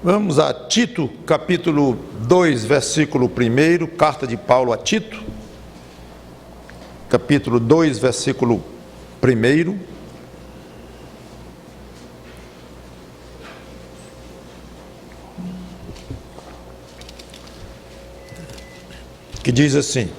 Vamos a Tito, capítulo 2, versículo 1, carta de Paulo a Tito, capítulo 2, versículo 1. Que diz assim: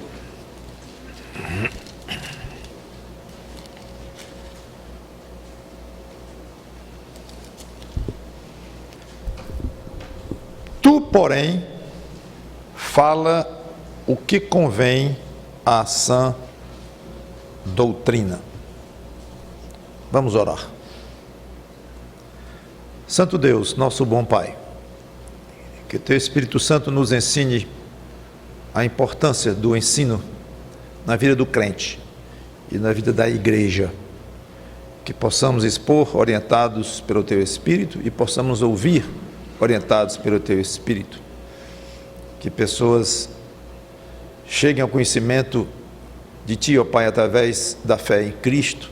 tu, porém, fala o que convém à sã doutrina. Vamos orar. Santo Deus, nosso bom Pai, que Teu Espírito Santo nos ensine a importância do ensino na vida do crente e na vida da igreja, que possamos expor orientados pelo Teu Espírito e possamos ouvir orientados pelo Teu Espírito, que pessoas cheguem ao conhecimento de Ti, ó Pai, através da fé em Cristo,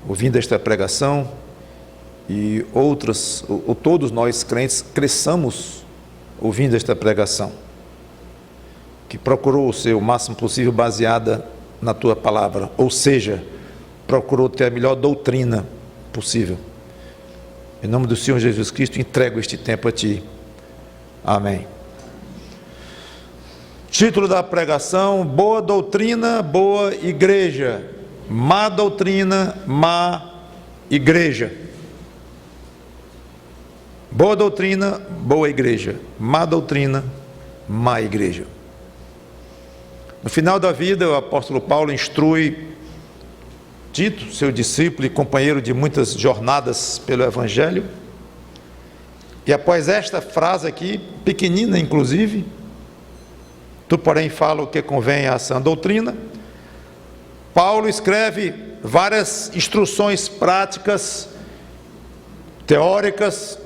ouvindo esta pregação, e outras, ou todos nós crentes, cresçamos ouvindo esta pregação, que procurou ser o máximo possível baseada na Tua palavra, ou seja, procurou ter a melhor doutrina possível. Em nome do Senhor Jesus Cristo, entrego este tempo a Ti. Amém. Título da pregação: boa doutrina, boa igreja. Má doutrina, má igreja. Boa doutrina, boa igreja. Má doutrina, má igreja. No final da vida, o apóstolo Paulo instrui Tito, seu discípulo e companheiro de muitas jornadas pelo Evangelho, e após esta frase aqui, pequenina inclusive, tu porém fala o que convém à sã doutrina, Paulo escreve várias instruções práticas, teóricas,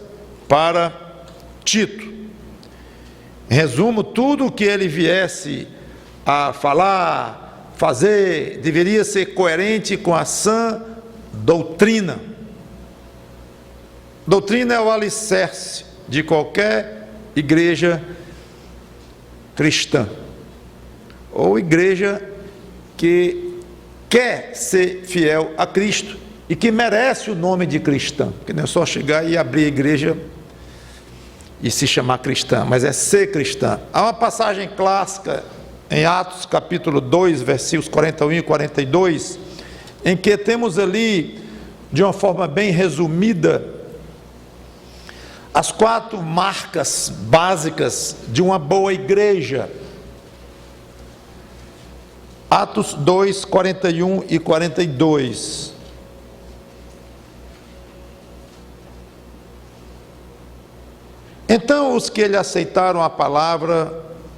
para Tito. Em resumo, tudo o que ele viesse a falar, fazer, deveria ser coerente com a sã doutrina. Doutrina é o alicerce de qualquer igreja cristã, ou igreja que quer ser fiel a Cristo e que merece o nome de cristã, porque não é só chegar e abrir a igreja e se chamar cristã, mas é ser cristã. Há uma passagem clássica em Atos capítulo 2, versículos 41 e 42, em que temos ali, de uma forma bem resumida, as 4 marcas básicas de uma boa igreja. Atos 2, 41 e 42. Então os que lhe aceitaram a palavra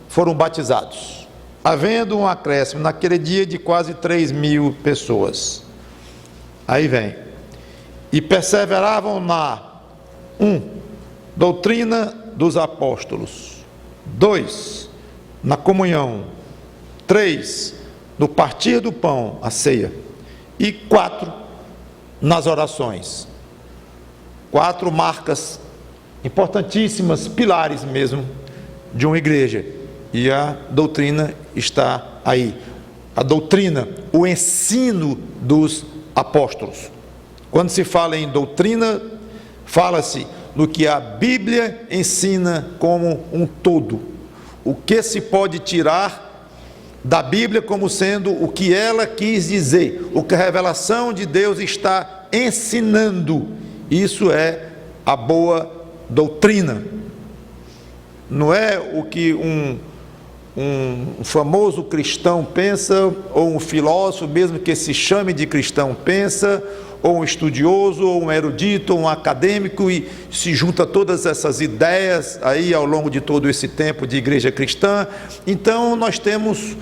foram batizados, havendo um acréscimo naquele dia de quase 3.000 pessoas. Aí vem: e perseveravam na 1. doutrina dos apóstolos, 2. na comunhão, 3. no partir do pão, a ceia, e 4. nas orações. 4 marcas importantíssimas, pilares mesmo de uma igreja, e a doutrina está aí. A doutrina, o ensino dos apóstolos. Quando se fala em doutrina, fala-se no que a Bíblia ensina como um todo, o que se pode tirar da Bíblia como sendo o que ela quis dizer, o que a revelação de Deus está ensinando. Isso é a boa doutrina. Não é o que um famoso cristão pensa, ou um filósofo, mesmo que se chame de cristão, pensa, ou um estudioso, ou um erudito, ou um acadêmico, e se junta todas essas ideias aí ao longo de todo esse tempo de igreja cristã. Então nós temos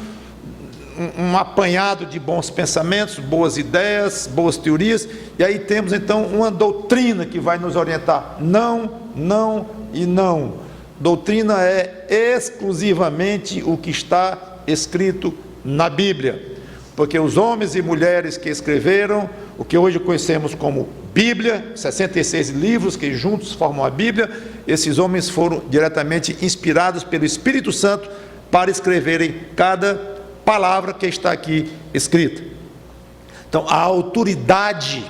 um apanhado de bons pensamentos, boas ideias, boas teorias, e aí temos então uma doutrina que vai nos orientar. Não, não e não. Doutrina é exclusivamente o que está escrito na Bíblia, porque os homens e mulheres que escreveram o que hoje conhecemos como Bíblia, 66 livros que juntos formam a Bíblia. Esses homens foram diretamente inspirados pelo Espírito Santo para escreverem cada palavra que está aqui escrita. Então, a autoridade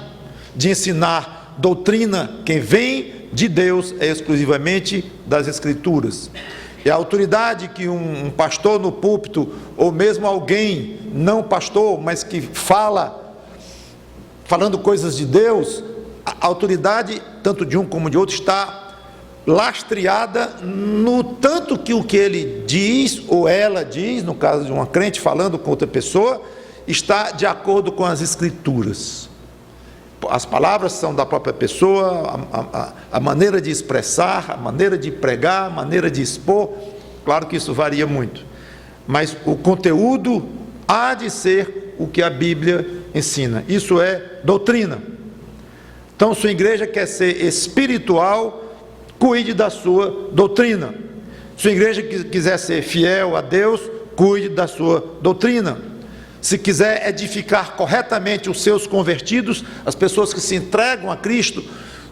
de ensinar doutrina, quem vem de Deus, é exclusivamente das Escrituras. E a autoridade que um pastor no púlpito, ou mesmo alguém não pastor, mas que falando coisas de Deus, a autoridade, tanto de um como de outro, está lastreada no tanto que o que ele diz, ou ela diz, no caso de uma crente falando com outra pessoa, está de acordo com as Escrituras. As palavras são da própria pessoa, a maneira de expressar, a maneira de pregar, a maneira de expor, claro que isso varia muito, mas o conteúdo há de ser o que a Bíblia ensina. Isso é doutrina. Então, sua igreja quer ser espiritual, cuide da sua doutrina. Sua igreja quiser ser fiel a Deus, cuide da sua doutrina. Se quiser edificar corretamente os seus convertidos, as pessoas que se entregam a Cristo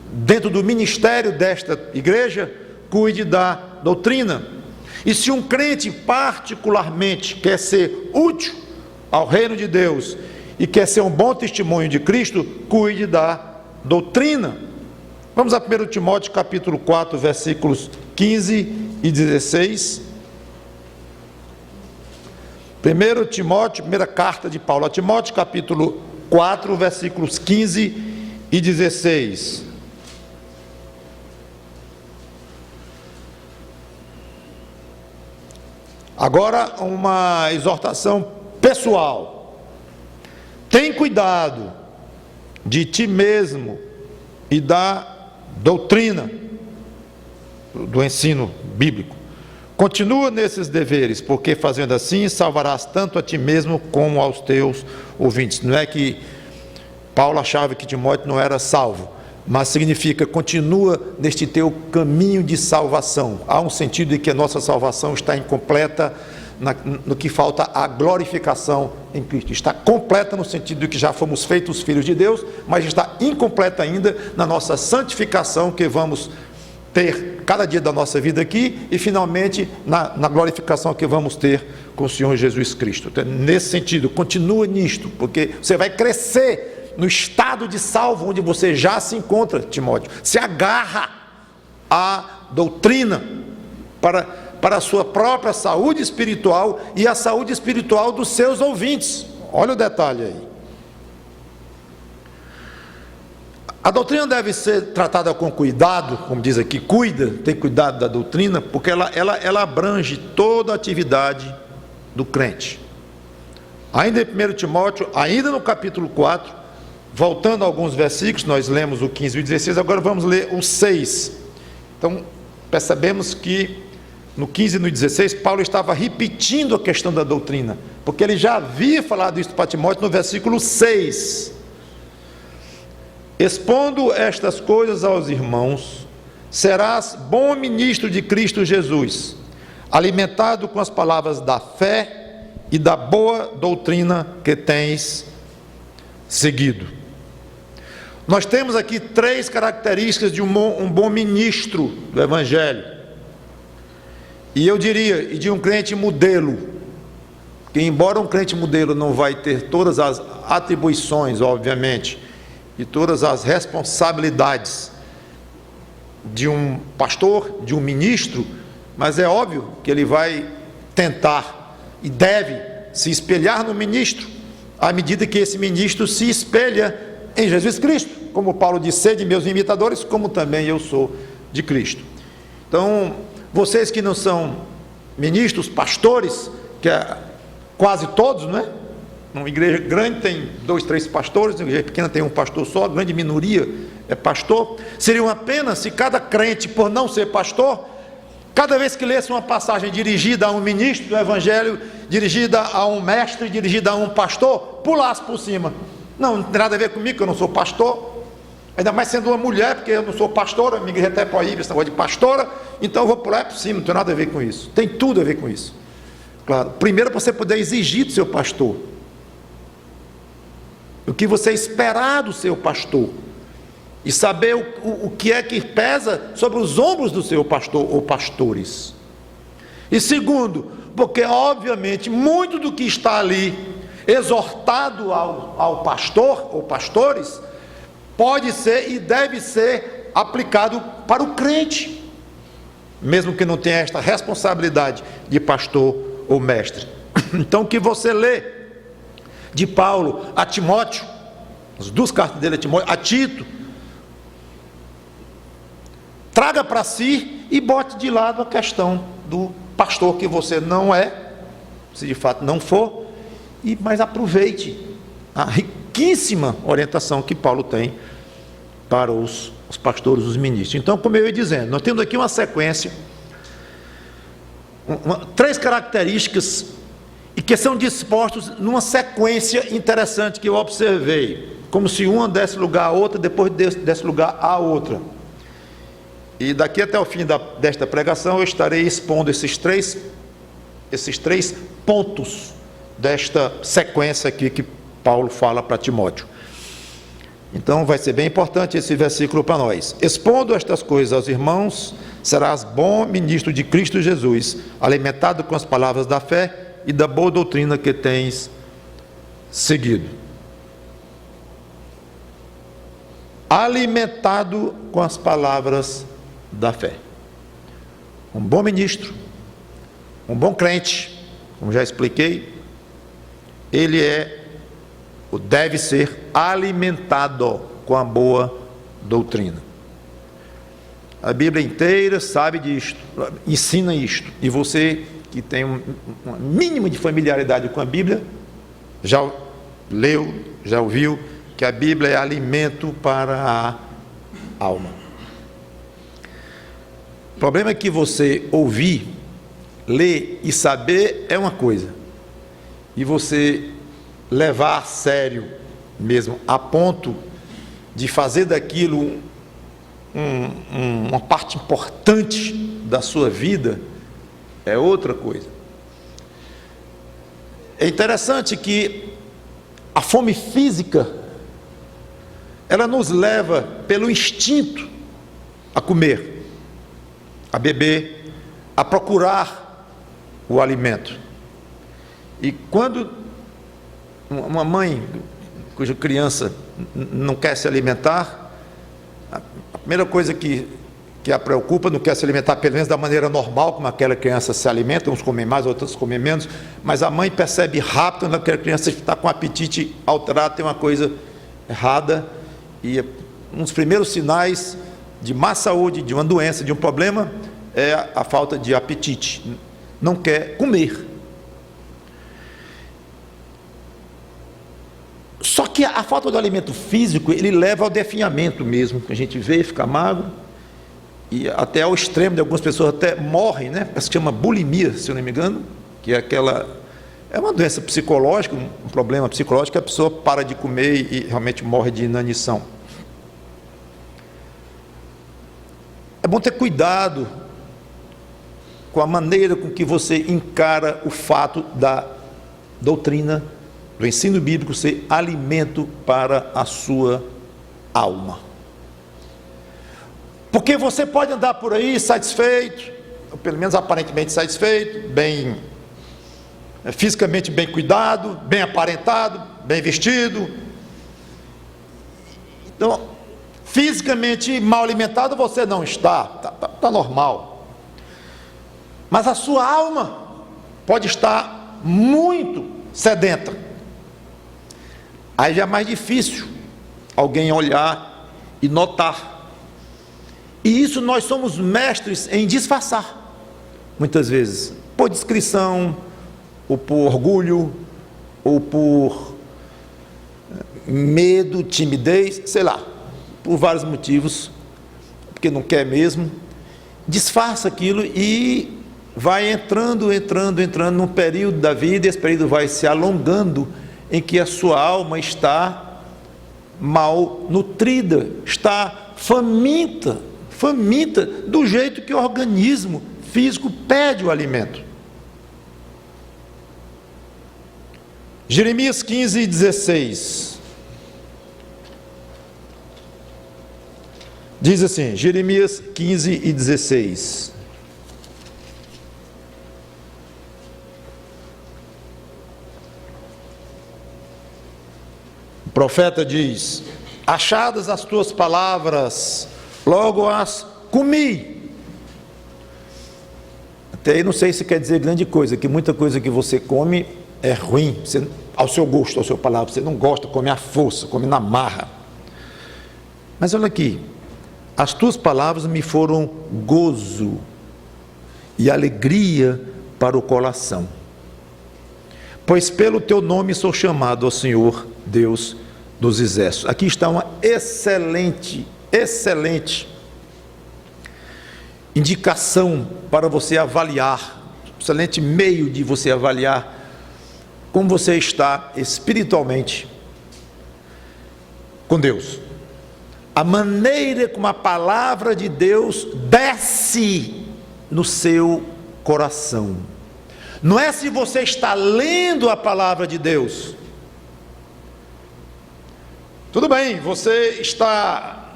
dentro do ministério desta igreja, cuide da doutrina. E se um crente particularmente quer ser útil ao reino de Deus e quer ser um bom testemunho de Cristo, cuide da doutrina. Vamos a 1 Timóteo capítulo 4, versículos 15 e 16. 1 Timóteo, primeira carta de Paulo a Timóteo, capítulo 4, versículos 15 e 16. Agora, uma exortação pessoal. Tem cuidado de ti mesmo e da doutrina, do ensino bíblico. Continua nesses deveres, porque fazendo assim salvarás tanto a ti mesmo como aos teus ouvintes. Não é que Paulo achava que Timóteo não era salvo, mas significa continua neste teu caminho de salvação. Há um sentido de que a nossa salvação está incompleta no que falta a glorificação em Cristo. Está completa no sentido de que já fomos feitos filhos de Deus, mas está incompleta ainda na nossa santificação que vamos ter cada dia da nossa vida aqui e finalmente na glorificação que vamos ter com o Senhor Jesus Cristo. Então, nesse sentido, continua nisto, porque você vai crescer no estado de salvo onde você já se encontra, Timóteo. Se agarra à doutrina para a sua própria saúde espiritual e a saúde espiritual dos seus ouvintes. Olha o detalhe aí. A doutrina deve ser tratada com cuidado, como diz aqui, tem cuidado da doutrina, porque ela abrange toda a atividade do crente. Ainda em 1 Timóteo, ainda no capítulo 4, voltando a alguns versículos, nós lemos o 15 e o 16, agora vamos ler o 6. Então, percebemos que no 15 e no 16, Paulo estava repetindo a questão da doutrina, porque ele já havia falado isso para Timóteo no versículo 6. Expondo estas coisas aos irmãos, serás bom ministro de Cristo Jesus, alimentado com as palavras da fé e da boa doutrina que tens seguido. Nós temos aqui 3 características de um bom ministro do Evangelho. E eu diria, e de um crente modelo, que embora um crente modelo não vai ter todas as atribuições, obviamente, e todas as responsabilidades de um pastor, de um ministro, mas é óbvio que ele vai tentar e deve se espelhar no ministro, à medida que esse ministro se espelha em Jesus Cristo, como Paulo disse, sede meus imitadores, como também eu sou de Cristo. Então, vocês que não são ministros, pastores, que é quase todos, não é? Uma igreja grande tem 2, 3 pastores, uma igreja pequena tem um pastor só, a grande minoria é pastor. Seria uma pena se cada crente, por não ser pastor, cada vez que lesse uma passagem dirigida a um ministro do Evangelho, dirigida a um mestre, dirigida a um pastor, pulasse por cima. Não tem nada a ver comigo, que eu não sou pastor, ainda mais sendo uma mulher, porque eu não sou pastora, a minha igreja até proíbe esse negócio de pastora, então eu vou pular por cima, não tem nada a ver com isso. Tem tudo a ver com isso. Claro, primeiro para você poder exigir do seu pastor o que você esperar do seu pastor. e saber o que é que pesa sobre os ombros do seu pastor ou pastores. E segundo, porque obviamente muito do que está ali exortado ao pastor ou pastores pode ser e deve ser aplicado para o crente, mesmo que não tenha esta responsabilidade de pastor ou mestre. Então, o que você lê de Paulo a Timóteo, as duas cartas dele a Timóteo, a Tito, traga para si e bote de lado a questão do pastor que você não é, se de fato não for, mas aproveite a riquíssima orientação que Paulo tem para os pastores, os ministros. Então, como eu ia dizendo, nós temos aqui uma sequência, três características, e que são dispostos numa sequência interessante que eu observei, como se uma desse lugar a outra, depois desse lugar a outra. E daqui até o fim desta pregação eu estarei expondo esses três pontos desta sequência aqui que Paulo fala para Timóteo. Então vai ser bem importante esse versículo para nós. Expondo estas coisas aos irmãos, serás bom ministro de Cristo Jesus, alimentado com as palavras da fé e da boa doutrina que tens seguido. Alimentado com as palavras da fé. Um bom ministro, um bom crente, como já expliquei, ele é ou deve ser alimentado com a boa doutrina. A Bíblia inteira sabe disto, ensina isto, e você que tem um mínimo de familiaridade com a Bíblia, já leu, já ouviu que a Bíblia é alimento para a alma. O problema é que você ouvir, ler e saber é uma coisa, e você levar a sério mesmo, a ponto de fazer daquilo uma parte importante da sua vida, é outra coisa. É interessante que a fome física, ela nos leva pelo instinto a comer, a beber, a procurar o alimento. E quando uma mãe cuja criança não quer se alimentar, a primeira coisa que a preocupa, não quer se alimentar pelo menos da maneira normal como aquela criança se alimenta, uns comem mais, outros comem menos, mas a mãe percebe rápido quando aquela criança está com o apetite alterado, tem uma coisa errada, e um dos primeiros sinais de má saúde, de uma doença, de um problema, é a falta de apetite, não quer comer. Só que a falta do alimento físico, ele leva ao definhamento mesmo, que a gente vê, fica magro, e até ao extremo de algumas pessoas até morrem, né? Parece que chama bulimia, se eu não me engano, que é uma doença psicológica, um problema psicológico, que a pessoa para de comer e realmente morre de inanição. É bom ter cuidado com a maneira com que você encara o fato da doutrina, do ensino bíblico ser alimento para a sua alma. Porque você pode andar por aí satisfeito, ou pelo menos aparentemente satisfeito, fisicamente bem cuidado, bem aparentado, bem vestido. Então, fisicamente mal alimentado você não está normal. Mas a sua alma pode estar muito sedenta. Aí já é mais difícil alguém olhar e notar. E isso nós somos mestres em disfarçar, muitas vezes, por discrição, ou por orgulho, ou por medo, timidez, sei lá, por vários motivos, porque não quer mesmo, disfarça aquilo e vai entrando num período da vida, e esse período vai se alongando, em que a sua alma está mal nutrida, está faminta do jeito que o organismo físico pede o alimento. Jeremias 15, 16. Diz assim, Jeremias 15 e 16. O profeta diz: achadas as tuas palavras, logo as comi. Até aí não sei se quer dizer grande coisa, que muita coisa que você come é ruim, você, ao seu gosto, ao seu palavra, você não gosta, come à força, come na marra. Mas olha aqui, as tuas palavras me foram gozo e alegria para o coração, pois pelo teu nome sou chamado ao Senhor Deus dos exércitos. Aqui está uma excelente indicação para você avaliar, excelente meio de você avaliar como você está espiritualmente com Deus. A maneira como a palavra de Deus desce no seu coração. Não é se você está lendo a palavra de Deus. Tudo bem, você está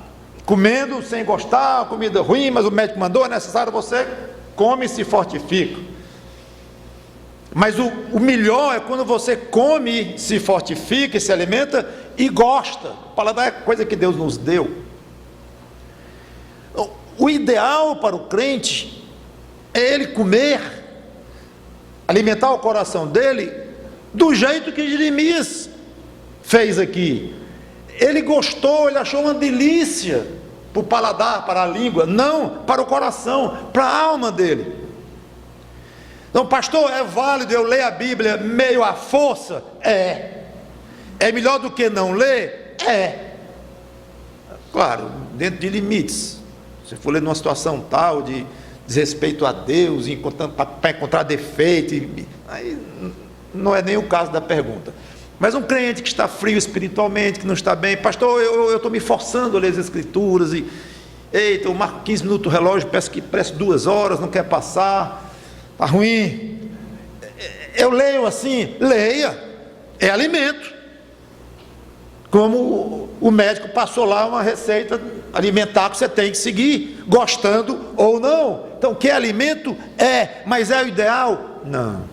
comendo sem gostar, comida ruim, mas o médico mandou, é necessário, você come e se fortifica. Mas o melhor é quando você come, se fortifica, se alimenta e gosta. O paladar é coisa que Deus nos deu. O ideal para o crente é ele comer, alimentar o coração dele do jeito que Jeremias fez aqui. Ele gostou, ele achou uma delícia para o paladar, para a língua, não para o coração, para a alma dele. Então, pastor, é válido eu ler a Bíblia meio à força? É melhor do que não ler? Claro, dentro de limites. Se for ler numa situação tal de desrespeito a Deus, para encontrar defeito, aí não é nem o caso da pergunta. Mas um crente que está frio espiritualmente, que não está bem, pastor, eu estou me forçando a ler as Escrituras, e eita, eu marco 15 minutos o relógio, peço 2 horas, não quer passar, está ruim. Eu leio assim, leia, é alimento. Como o médico passou lá uma receita alimentar que você tem que seguir, gostando ou não. Então, que é alimento? Mas é o ideal? Não.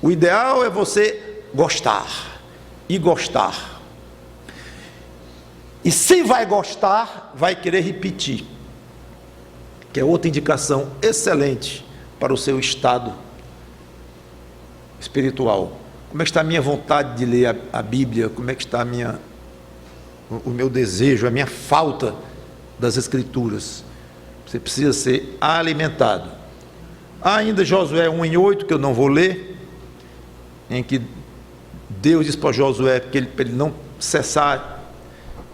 O ideal é você gostar e gostar. E se vai gostar, vai querer repetir, que é outra indicação excelente para o seu estado espiritual. Como é que está a minha vontade de ler a Bíblia? Como é que está o meu desejo, a minha falta das Escrituras? Você precisa ser alimentado. Há ainda Josué 1:8, que eu não vou ler, em que Deus diz para Josué para ele não cessar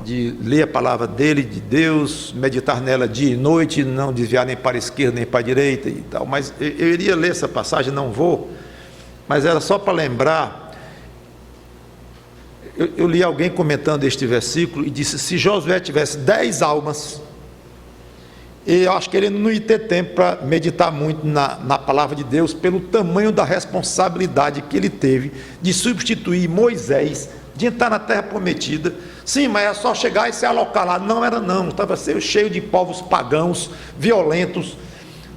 de ler a palavra dele, de Deus, meditar nela dia e noite, não desviar nem para a esquerda nem para a direita e tal. Mas eu iria ler essa passagem, não vou, mas era só para lembrar. Eu li alguém comentando este versículo e disse: se Josué tivesse 10 almas, eu acho que ele não ia ter tempo para meditar muito na palavra de Deus, pelo tamanho da responsabilidade que ele teve de substituir Moisés, de entrar na terra prometida. Sim, mas é só chegar e se alocar lá. Não era não, estava cheio de povos pagãos, violentos,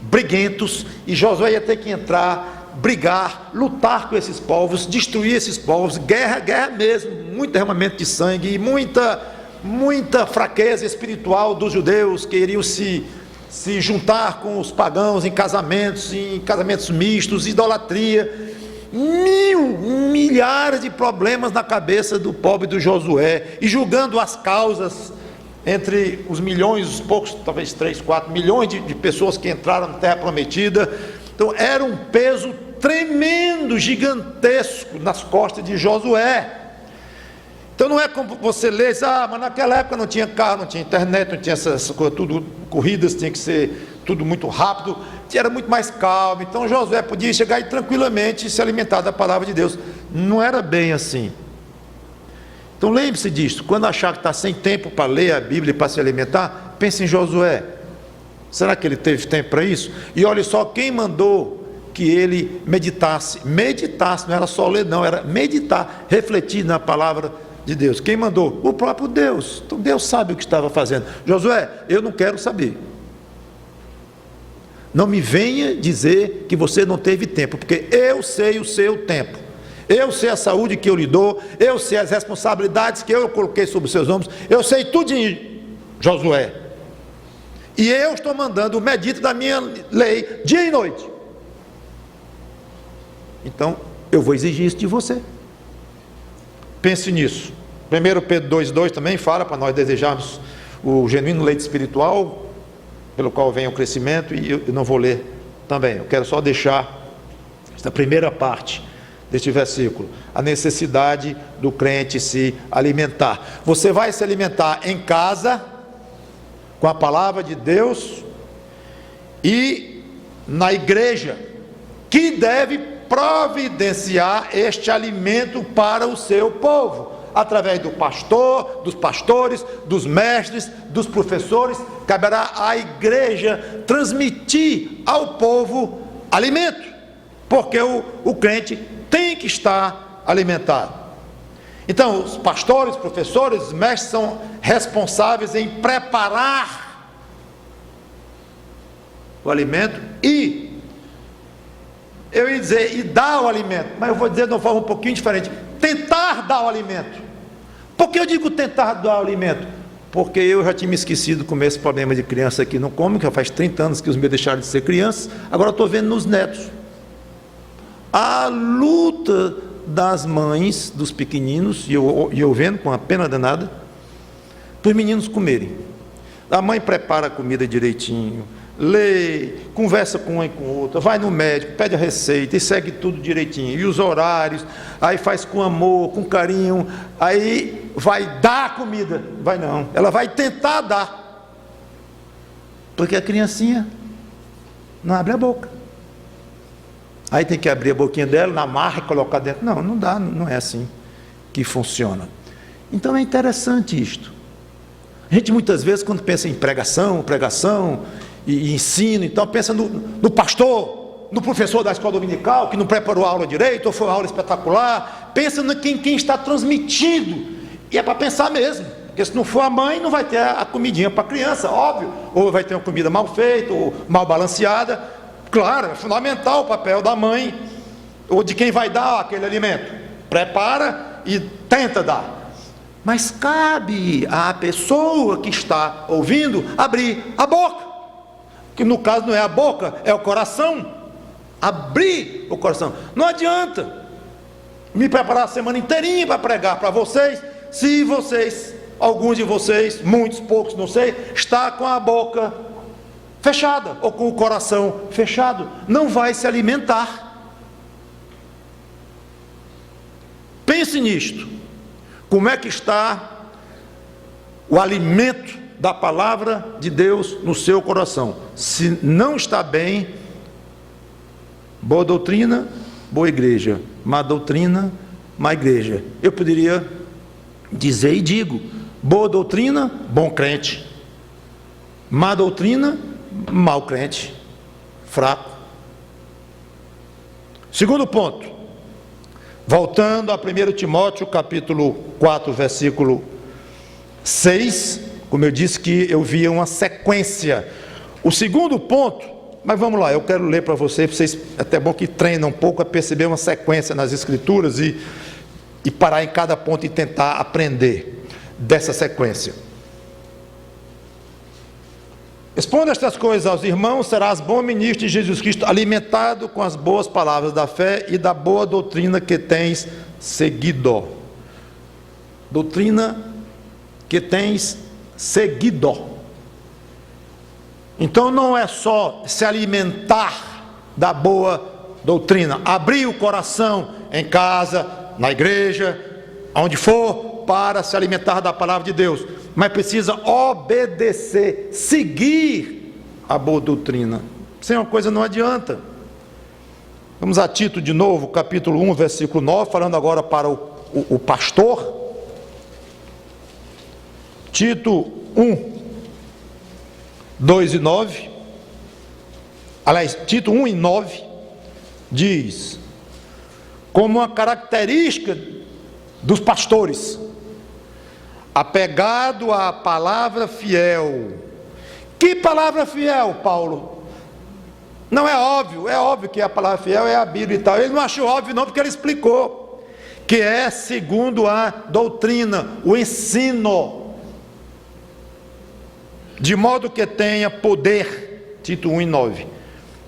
briguentos, e Josué ia ter que entrar, brigar, lutar com esses povos, destruir esses povos, guerra mesmo, muito derramamento de sangue e muita fraqueza espiritual dos judeus que iriam se juntar com os pagãos em casamentos mistos, idolatria, milhares de problemas na cabeça do pobre do Josué, e julgando as causas entre os milhões, os poucos, talvez 3, 4 milhões de pessoas que entraram na terra prometida. Então era um peso tremendo, gigantesco nas costas de Josué. Então não é como você lê, mas naquela época não tinha carro, não tinha internet, não tinha essa coisa, tudo, corridas tinha que ser tudo muito rápido, era muito mais calmo. Então Josué podia chegar e tranquilamente se alimentar da palavra de Deus. Não era bem assim. Então lembre-se disso, quando achar que está sem tempo para ler a Bíblia e para se alimentar, pense em Josué. Será que ele teve tempo para isso? E olha só quem mandou que ele meditasse, não era só ler não, era meditar, refletir na palavra de Deus. Quem mandou? O próprio Deus. Então Deus sabe o que estava fazendo. Josué, eu não quero saber. Não me venha dizer que você não teve tempo, porque eu sei o seu tempo. Eu sei a saúde que eu lhe dou, eu sei as responsabilidades que eu coloquei sobre os seus ombros, eu sei tudinho, Josué. E eu estou mandando o medito da minha lei dia e noite. Então, eu vou exigir isso de você. Pense nisso. 1 Pedro 2,2 também fala para nós desejarmos o genuíno leite espiritual, pelo qual vem o crescimento, e eu não vou ler também. Eu quero só deixar esta primeira parte deste versículo, a necessidade do crente se alimentar. Você vai se alimentar em casa, com a palavra de Deus, e na igreja, que deve providenciar este alimento para o seu povo, através do pastor, dos pastores, dos mestres, dos professores. Caberá à igreja transmitir ao povo alimento, porque o crente tem que estar alimentado. Então, os pastores, professores, mestres são responsáveis em preparar o alimento e, eu ia dizer, e dar o alimento, mas eu vou dizer de uma forma um pouquinho diferente, tentar dar o alimento. Por que eu digo tentar dar o alimento? Porque eu já tinha me esquecido com esse problema de criança que não come, que já faz 30 anos que os meus deixaram de ser crianças, agora eu estou vendo nos netos. A luta das mães, dos pequeninos, e eu vendo com a pena danada, para os meninos comerem. A mãe prepara a comida direitinho, lê, conversa com uma e com outra, vai no médico, pede a receita e segue tudo direitinho, e os horários, aí faz com amor, com carinho, aí vai dar a comida, vai não, ela vai tentar dar, porque a criancinha não abre a boca, aí tem que abrir a boquinha dela, na marra e colocar dentro. Não dá, não é assim que funciona. Então é interessante isto. A gente muitas vezes, quando pensa em pregação e ensino, então pensa no pastor, no professor da escola dominical, que não preparou a aula direito, ou foi uma aula espetacular. Pensa em quem está transmitindo, e é para pensar mesmo, porque se não for a mãe, não vai ter a comidinha para a criança, óbvio, ou vai ter uma comida mal feita, ou mal balanceada. Claro, é fundamental o papel da mãe, ou de quem vai dar aquele alimento. Prepara e tenta dar. Mas cabe à pessoa que está ouvindo abrir a boca, que no caso não é a boca, é o coração. Abrir o coração. Não adianta me preparar a semana inteirinha para pregar para vocês, se vocês, alguns de vocês, muitos, poucos, não sei, está com a boca fechada, ou com o coração fechado, não vai se alimentar. Pense nisto. Como é que está o alimento da palavra de Deus no seu coração? Se não está bem, boa doutrina, boa igreja. Má doutrina, má igreja. Eu poderia dizer e digo: boa doutrina, bom crente. Má doutrina, mau crente, fraco. Segundo ponto, voltando a 1 Timóteo capítulo 4, versículo 6, como eu disse que eu via uma sequência. O segundo ponto, mas vamos lá, eu quero ler para vocês, é até bom que treinam um pouco a perceber uma sequência nas escrituras e parar em cada ponto e tentar aprender dessa sequência. Expondo estas coisas aos irmãos, serás bom ministro de Jesus Cristo, alimentado com as boas palavras da fé e da boa doutrina que tens seguido. Doutrina que tens seguido. Então não é só se alimentar da boa doutrina, abrir o coração em casa, na igreja, onde for, para se alimentar da palavra de Deus, mas precisa obedecer, seguir a boa doutrina. Sem uma coisa não adianta. Vamos a Tito de novo, capítulo 1, versículo 9, falando agora para o pastor. Tito 1, 2 e 9, aliás, Tito 1 e 9, diz, como uma característica dos pastores, apegado à palavra fiel. Que palavra fiel, Paulo? Não é óbvio que a palavra fiel é a Bíblia e tal. Ele não achou óbvio não, porque ele explicou, que é segundo a doutrina, o ensino, de modo que tenha poder, Tito 1:9,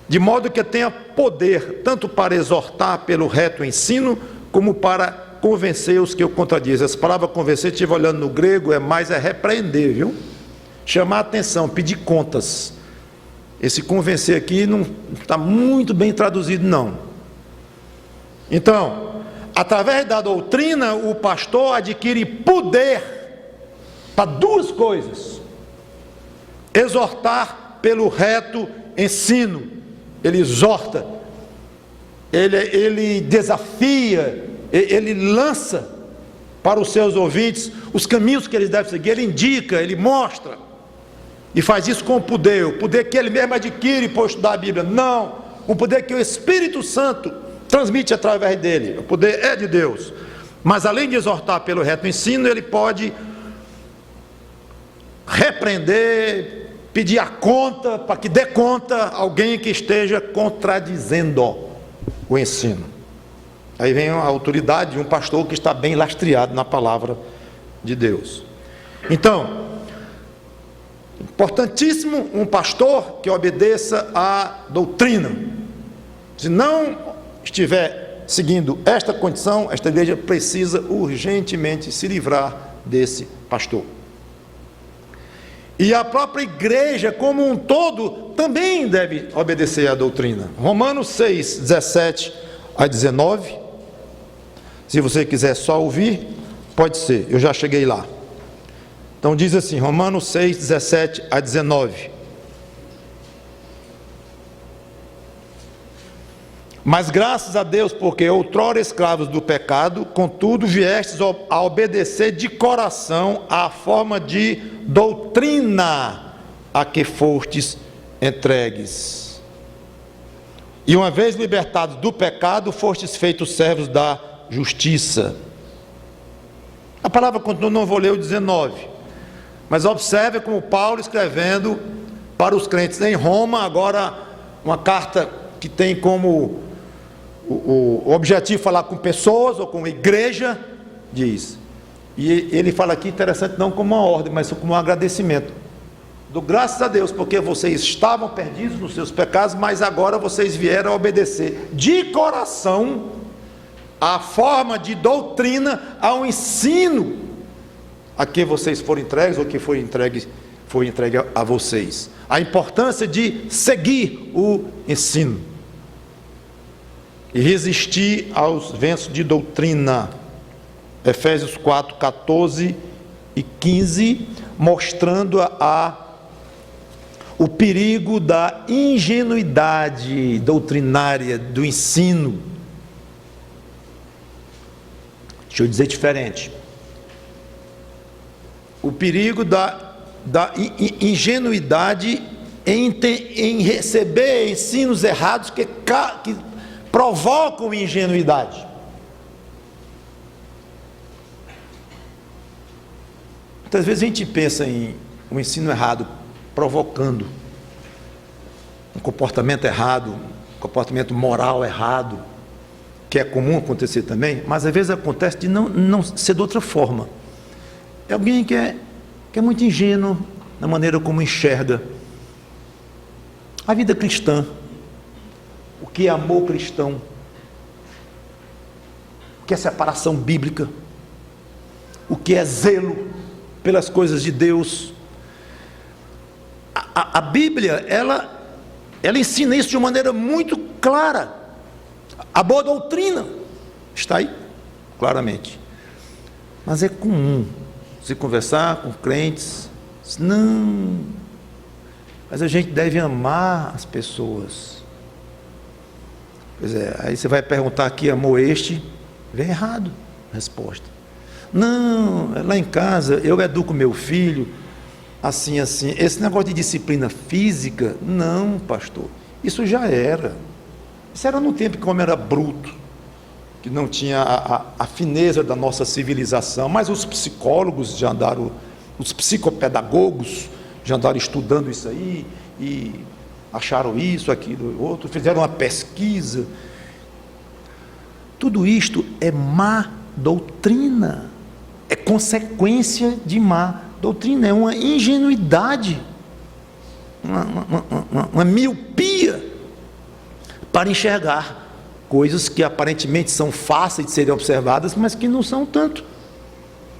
de modo que tenha poder, tanto para exortar pelo reto ensino, como para convencer os que o contradizem. Essa palavra convencer, estive olhando no grego, é repreender, viu? Chamar a atenção, pedir contas. Esse convencer aqui não está muito bem traduzido, não. Então, através da doutrina, o pastor adquire poder para duas coisas: exortar pelo reto ensino. Ele exorta, ele desafia, ele lança para os seus ouvintes os caminhos que eles devem seguir, ele indica, ele mostra, e faz isso com o poder que ele mesmo adquire por estudar a Bíblia. Não, o poder que o Espírito Santo transmite através dele. O poder é de Deus, mas além de exortar pelo reto ensino, ele pode repreender, pedir a conta, para que dê conta alguém que esteja contradizendo o ensino. Aí vem a autoridade de um pastor que está bem lastreado na palavra de Deus. Então, importantíssimo um pastor que obedeça à doutrina. Se não estiver seguindo esta condição, esta igreja precisa urgentemente se livrar desse pastor. E a própria igreja como um todo também deve obedecer à doutrina. Romanos 6, 17 a 19. Se você quiser só ouvir, pode ser, eu já cheguei lá. Então diz assim, Romanos 6, 17 a 19. Mas graças a Deus, porque outrora escravos do pecado, contudo viestes a obedecer de coração à forma de doutrina a que fostes entregues. E uma vez libertados do pecado, fostes feitos servos da justiça. A palavra continua, não vou ler o 19, mas observe como Paulo escrevendo para os crentes em Roma, agora uma carta que tem como o objetivo falar com pessoas ou com igreja, diz, e ele fala aqui, interessante, não como uma ordem, mas como um agradecimento. Dou graças a Deus, porque vocês estavam perdidos nos seus pecados, mas agora vocês vieram a obedecer de coração à forma de doutrina, ao ensino a que vocês foram entregues, ou que foi entregue a vocês. A importância de seguir o ensino e resistir aos ventos de doutrina. Efésios 4, 14 e 15, mostrando o perigo da ingenuidade doutrinária do ensino. Deixa eu dizer diferente. O perigo da ingenuidade em receber ensinos errados que provocam ingenuidade. Muitas vezes a gente pensa em um ensino errado provocando um comportamento errado, um comportamento moral errado, que é comum acontecer também, mas às vezes acontece de não ser de outra forma. É alguém que é muito ingênuo na maneira como enxerga a vida cristã, o que é amor cristão, o que é separação bíblica, o que é zelo pelas coisas de Deus. A Bíblia, ela ensina isso de uma maneira muito clara. A boa doutrina está aí, claramente. Mas é comum se conversar com crentes, não, mas a gente deve amar as pessoas. Pois é, aí você vai perguntar que amor este, vem errado a resposta. Não, lá em casa eu educo meu filho assim, assim. Esse negócio de disciplina física, não, pastor, isso já era. Isso era no tempo que o homem era bruto, que não tinha a fineza da nossa civilização, mas os psicólogos já andaram, os psicopedagogos já andaram estudando isso aí, e acharam isso, aquilo, outro, fizeram uma pesquisa. Tudo isto é má doutrina, é consequência de má doutrina, é uma ingenuidade, uma miopia para enxergar coisas que aparentemente são fáceis de serem observadas, mas que não são tanto.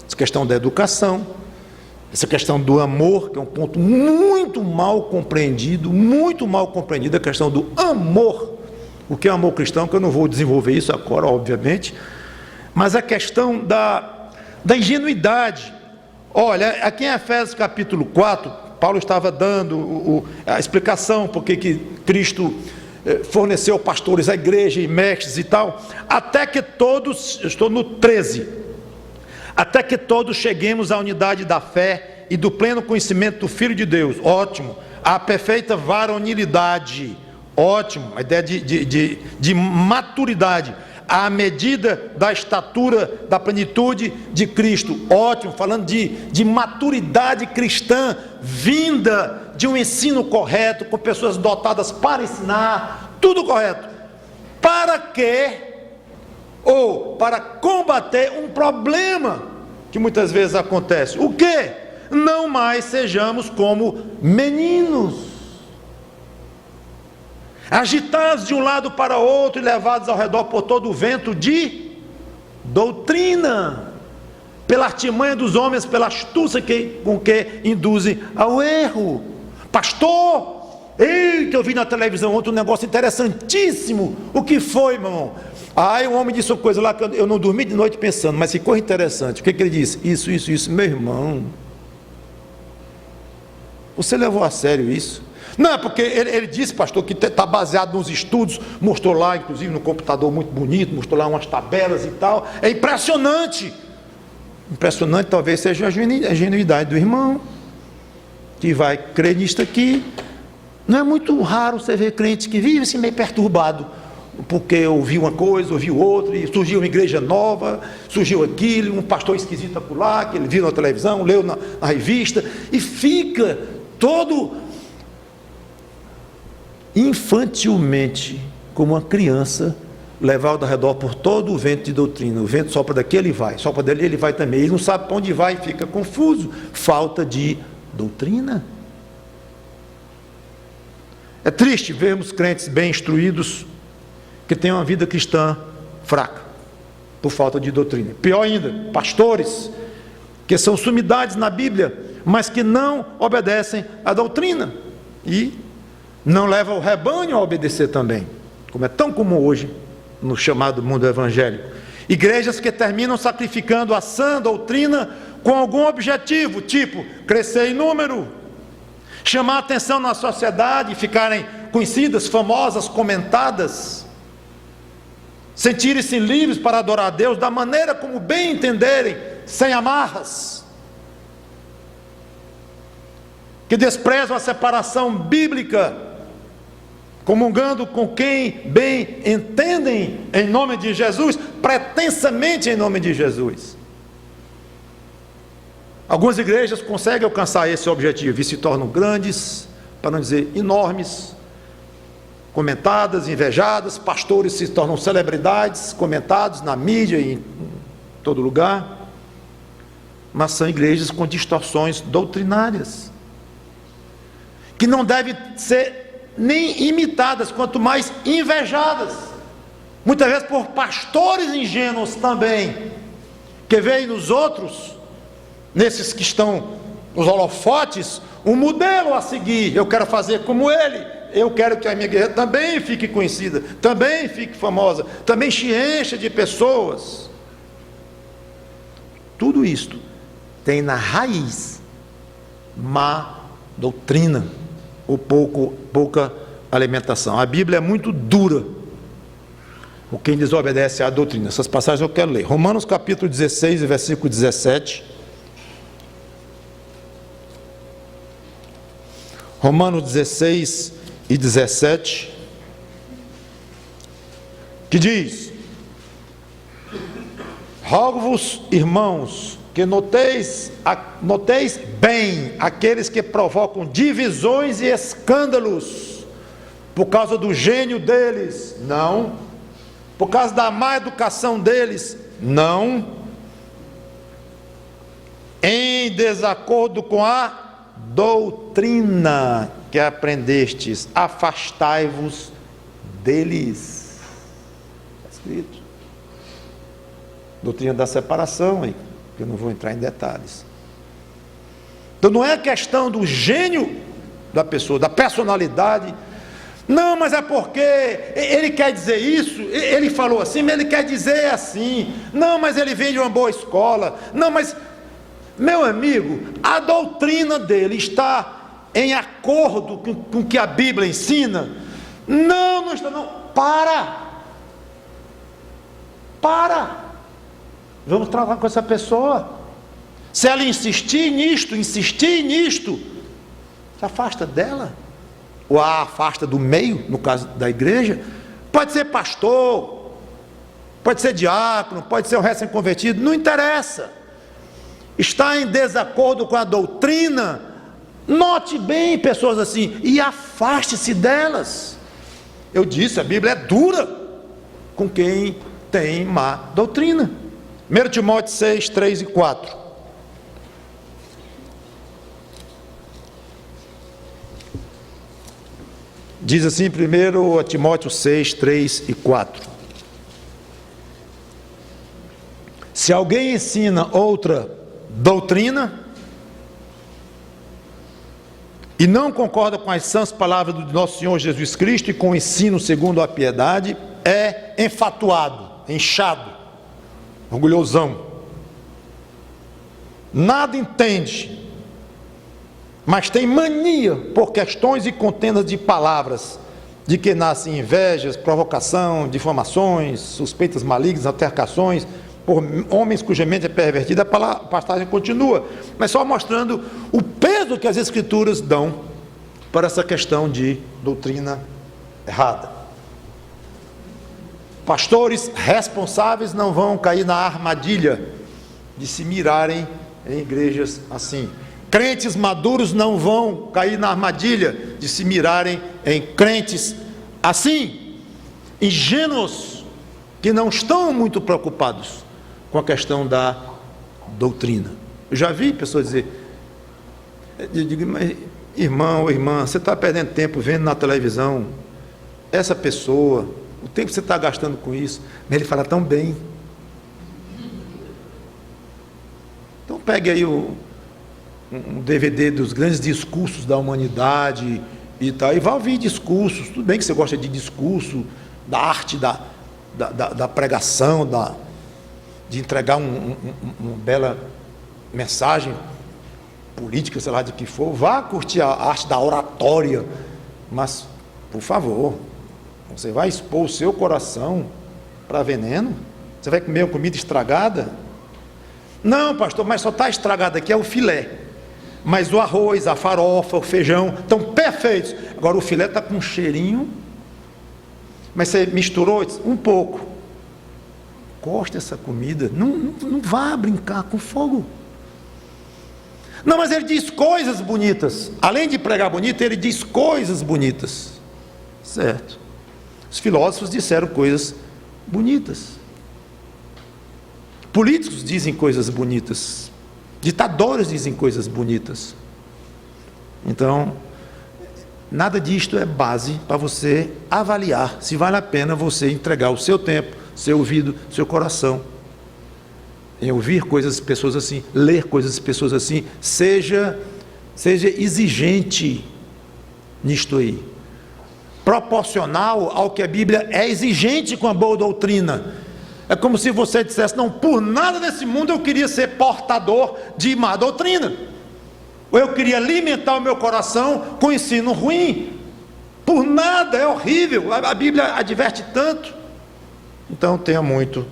Essa questão da educação, essa questão do amor, que é um ponto muito mal compreendido, a questão do amor. O que é amor cristão, que eu não vou desenvolver isso agora, obviamente, mas a questão da ingenuidade. Olha, aqui em Efésios capítulo 4, Paulo estava dando a explicação porque que Cristo forneceu pastores à igreja e mestres e tal, até que todos, eu estou no 13, até que todos cheguemos à unidade da fé e do pleno conhecimento do Filho de Deus, ótimo, à perfeita varonilidade, ótimo, a ideia de maturidade, à medida da estatura, da plenitude de Cristo, ótimo, falando de maturidade cristã, vinda de um ensino correto, com pessoas dotadas para ensinar, tudo correto, para quê? Ou para combater um problema que muitas vezes acontece, o quê? Não mais sejamos como meninos, agitados de um lado para outro e levados ao redor por todo o vento de doutrina, pela artimanha dos homens, pela astúcia com que induzem ao erro. Pastor, eita, eu vi na televisão ontem um negócio interessantíssimo. O que foi, meu irmão? Um homem disse uma coisa lá que eu não dormi de noite pensando, mas que coisa interessante. O que ele disse? Isso, meu irmão, você levou a sério isso? Não, é porque ele disse, pastor, que está baseado nos estudos, mostrou lá, inclusive no computador muito bonito, mostrou lá umas tabelas e tal, é impressionante, talvez seja a genuidade do irmão, que vai crer nisto aqui. Não é muito raro você ver crente que vive assim meio perturbado, porque ouviu uma coisa, ouviu outra, e surgiu uma igreja nova, surgiu aquilo, um pastor esquisito por lá, que ele viu na televisão, leu na revista, e fica todo infantilmente, como uma criança, levado ao redor por todo o vento de doutrina. O vento sopra daqui, ele vai, sopra dali, ele vai também. Ele não sabe para onde vai, fica confuso. Falta de doutrina. É triste vermos crentes bem instruídos que têm uma vida cristã fraca, por falta de doutrina. Pior ainda, pastores que são sumidades na Bíblia, mas que não obedecem à doutrina e não leva o rebanho a obedecer também, como é tão comum hoje no chamado mundo evangélico. Igrejas que terminam sacrificando a sã doutrina com algum objetivo, tipo crescer em número, chamar a atenção na sociedade, ficarem conhecidas, famosas, comentadas, sentirem-se livres para adorar a Deus da maneira como bem entenderem, sem amarras, que desprezam a separação bíblica, comungando com quem bem entendem em nome de Jesus, pretensamente em nome de Jesus. Algumas igrejas conseguem alcançar esse objetivo e se tornam grandes, para não dizer enormes, comentadas, invejadas, pastores se tornam celebridades, comentados na mídia e em todo lugar, mas são igrejas com distorções doutrinárias, que não devem ser nem imitadas, quanto mais invejadas, muitas vezes por pastores ingênuos também, que veem nos outros, nesses que estão nos holofotes, um modelo a seguir. Eu quero fazer como ele, eu quero que a minha igreja também fique conhecida, também fique famosa, também se encha de pessoas. Tudo isto tem na raiz má doutrina, ou pouca alimentação. A Bíblia é muito dura com quem desobedece à doutrina. Essas passagens eu quero ler. Romanos capítulo 16, versículo 17. Romanos 16 e 17, que diz: Rogo-vos, irmãos, que noteis bem aqueles que provocam divisões e escândalos por causa do gênio deles, não. Por causa da má educação deles, não. Em desacordo com a doutrina que aprendestes, afastai-vos deles. Está escrito. Doutrina da separação, hein? Eu não vou entrar em detalhes. Então não é questão do gênio da pessoa, da personalidade. Não, mas é porque ele quer dizer isso, ele falou assim, mas ele quer dizer assim. Não, mas ele vem de uma boa escola. Não, mas, meu amigo, a doutrina dele está em acordo com o que a Bíblia ensina? Não, não está, não. Para. Vamos tratar com essa pessoa. Se ela insistir nisto, se afasta dela. Ou a afasta do meio, no caso da igreja. Pode ser pastor, pode ser diácono, pode ser um recém-convertido, não interessa. Está em desacordo com a doutrina, note bem pessoas assim, e afaste-se delas. Eu disse, a Bíblia é dura com quem tem má doutrina. 1 Timóteo 6, 3 e 4. Diz assim, 1 Timóteo 6, 3 e 4. Se alguém ensina outra doutrina e não concorda com as sãs palavras do nosso Senhor Jesus Cristo e com o ensino segundo a piedade, é enfatuado, inchado, orgulhosão, nada entende, mas tem mania por questões e contendas de palavras, de que nascem invejas, provocação, difamações, suspeitas malignas, altercações, por homens cuja mente é pervertida. A passagem continua, mas só mostrando o peso que as Escrituras dão para essa questão de doutrina errada. Pastores responsáveis não vão cair na armadilha de se mirarem em igrejas assim. Crentes maduros não vão cair na armadilha de se mirarem em crentes assim, ingênuos, que não estão muito preocupados com a questão da doutrina. Eu já vi pessoas dizer, eu digo, mas irmão ou irmã, você está perdendo tempo vendo na televisão essa pessoa, o tempo que você está gastando com isso, mas ele fala tão bem. Então pegue aí um DVD dos grandes discursos da humanidade e tal, e vá ouvir discursos. Tudo bem que você gosta de discurso, da arte da pregação, de entregar uma bela mensagem política, sei lá de que for. Vá curtir a arte da oratória, mas, por favor, você vai expor o seu coração para veneno? Você vai comer uma comida estragada? Não, pastor, mas só está estragado aqui é o filé, mas o arroz, a farofa, o feijão estão perfeitos. Agora o filé está com um cheirinho, mas você misturou um pouco. Corte essa comida, não vá brincar com fogo. Não, mas ele diz coisas bonitas. Além de pregar bonito, ele diz coisas bonitas. Certo. Os filósofos disseram coisas bonitas. Políticos dizem coisas bonitas. Ditadores dizem coisas bonitas. Então, nada disto é base para você avaliar se vale a pena você entregar o seu tempo, seu ouvido, seu coração em ouvir coisas de pessoas assim, ler coisas de pessoas assim. Seja exigente nisto aí, proporcional ao que a Bíblia é exigente com a boa doutrina. É como se você dissesse, não, por nada nesse mundo eu queria ser portador de má doutrina, ou eu queria alimentar o meu coração com ensino ruim. Por nada, é horrível, a Bíblia adverte tanto. Então tenha muito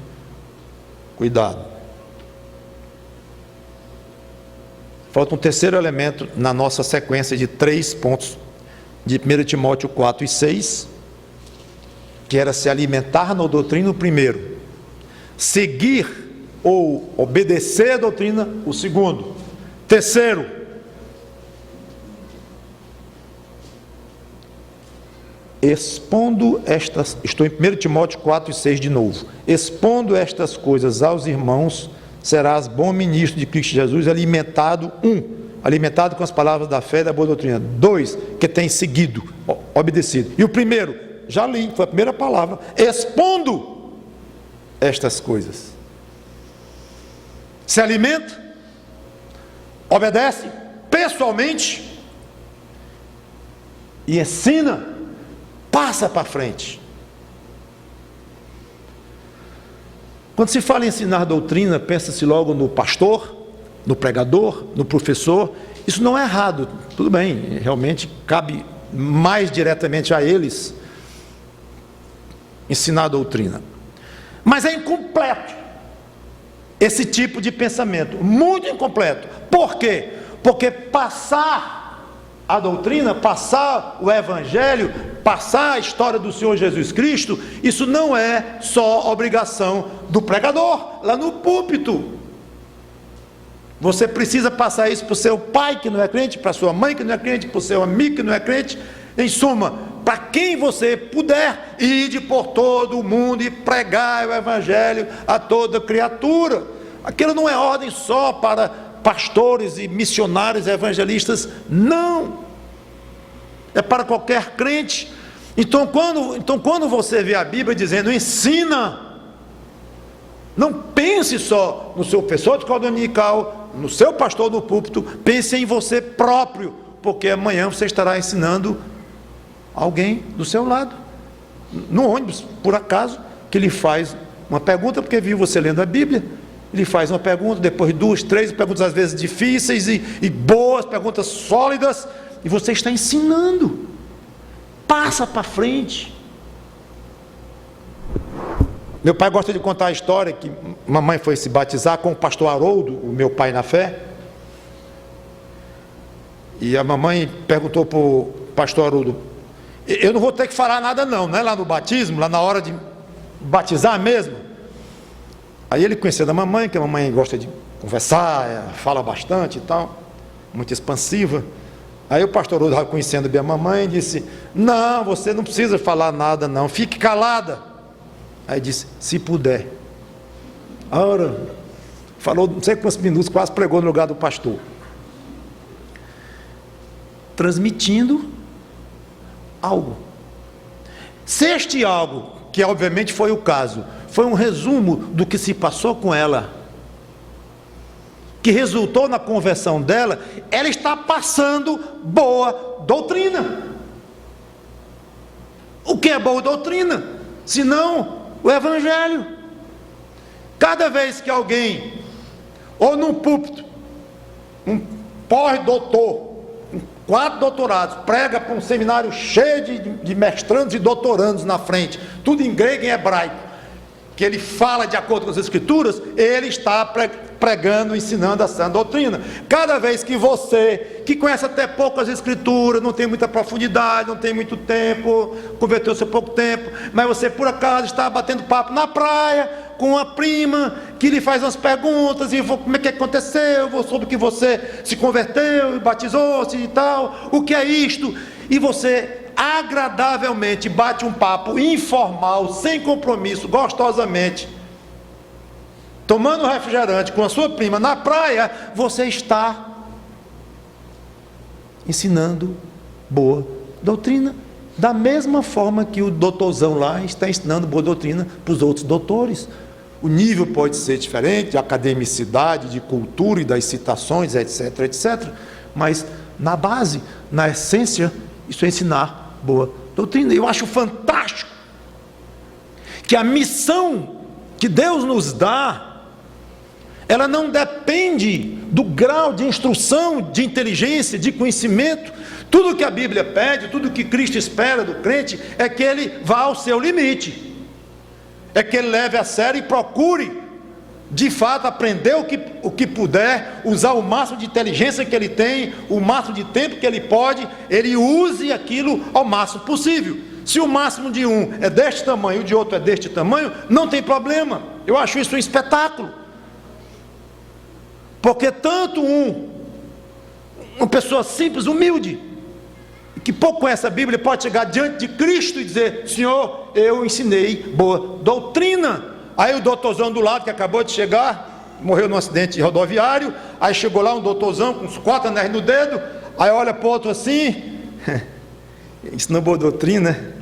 cuidado. Falta um terceiro elemento na nossa sequência de 3 pontos de 1 Timóteo 4 e 6, que era se alimentar na doutrina. O primeiro, seguir ou obedecer a doutrina, o segundo. Terceiro, expondo estas, estou em 1 Timóteo 4:6 de novo, expondo estas coisas aos irmãos, serás bom ministro de Cristo Jesus, alimentado, alimentado com as palavras da fé e da boa doutrina. 2, que tem seguido, obedecido. E o primeiro, já li, foi a primeira palavra, expondo estas coisas. Se alimenta, obedece pessoalmente e ensina, passa para frente. Quando se fala em ensinar doutrina, pensa-se logo no pastor, no pregador, no professor. Isso não é errado, tudo bem, realmente cabe mais diretamente a eles ensinar a doutrina. Mas é incompleto esse tipo de pensamento, muito incompleto. Por quê? Porque passar a doutrina, passar o evangelho, passar a história do Senhor Jesus Cristo, isso não é só obrigação do pregador, lá no púlpito. Você precisa passar isso para o seu pai que não é crente, para a sua mãe que não é crente, para o seu amigo que não é crente, em suma, para quem você puder, ide por todo o mundo e pregar o evangelho a toda criatura. Aquilo não é ordem só para pastores e missionários evangelistas, não, é para qualquer crente. Então quando você vê a Bíblia dizendo ensina, não pense só no seu professor de escola dominical, no seu pastor no púlpito, pense em você próprio, porque amanhã você estará ensinando alguém do seu lado, no ônibus, por acaso, que lhe faz uma pergunta, porque viu você lendo a Bíblia, ele faz uma pergunta, depois 2, 3 perguntas às vezes difíceis e boas, perguntas sólidas, e você está ensinando, passa para frente. Meu pai gosta de contar a história que mamãe foi se batizar com o pastor Haroldo, o meu pai na fé, e a mamãe perguntou para o pastor Haroldo: eu não vou ter que falar nada não, né? Lá no batismo, lá na hora de batizar mesmo. Aí ele conheceu a mamãe, que a mamãe gosta de conversar, fala bastante e tal, muito expansiva. Aí o pastor Haroldo, conhecendo bem a mamãe, disse: não, você não precisa falar nada não, fique calada. Aí disse: se puder. Ora, falou não sei quantos minutos, quase pregou no lugar do pastor, transmitindo algo. Se este algo, que obviamente foi o caso, foi um resumo do que se passou com ela, que resultou na conversão dela, ela está passando boa doutrina. O que é boa doutrina? Senão o evangelho. Cada vez que alguém, ou num púlpito, um pós-doutor, 4 doutorados, prega para um seminário cheio de mestrandos e doutorandos na frente, tudo em grego e em hebraico, que ele fala de acordo com as escrituras, ele está pregando, ensinando a sã doutrina. Cada vez que você, que conhece até pouco as escrituras, não tem muita profundidade, não tem muito tempo, converteu-se há pouco tempo, mas você por acaso está batendo papo na praia com uma prima que lhe faz umas perguntas, e como é que aconteceu, sobre que você se converteu, batizou-se e tal, o que é isto? E você agradavelmente bate um papo informal, sem compromisso, gostosamente, tomando refrigerante com a sua prima na praia, você está ensinando boa doutrina, da mesma forma que o doutorzão lá está ensinando boa doutrina para os outros doutores. O nível pode ser diferente, de academicidade, de cultura e das citações, etc, etc, mas na base, na essência, isso é ensinar boa doutrina. Eu acho fantástico que a missão que Deus nos dá, ela não depende do grau de instrução, de inteligência, de conhecimento. Tudo que a Bíblia pede, tudo que Cristo espera do crente, é que ele vá ao seu limite, é que ele leve a sério e procure de fato aprender o que puder, usar o máximo de inteligência que ele tem, o máximo de tempo que ele pode, ele use aquilo ao máximo possível. Se o máximo de um é deste tamanho e o de outro é deste tamanho, não tem problema. Eu acho isso um espetáculo. Porque tanto uma pessoa simples, humilde, que pouco conhece a Bíblia, pode chegar diante de Cristo e dizer: Senhor, eu ensinei boa doutrina. Aí o doutorzão do lado, que acabou de chegar, morreu num acidente rodoviário, aí chegou lá um doutorzão com uns 4 anéis no dedo, aí olha para o outro assim, ensinou boa doutrina,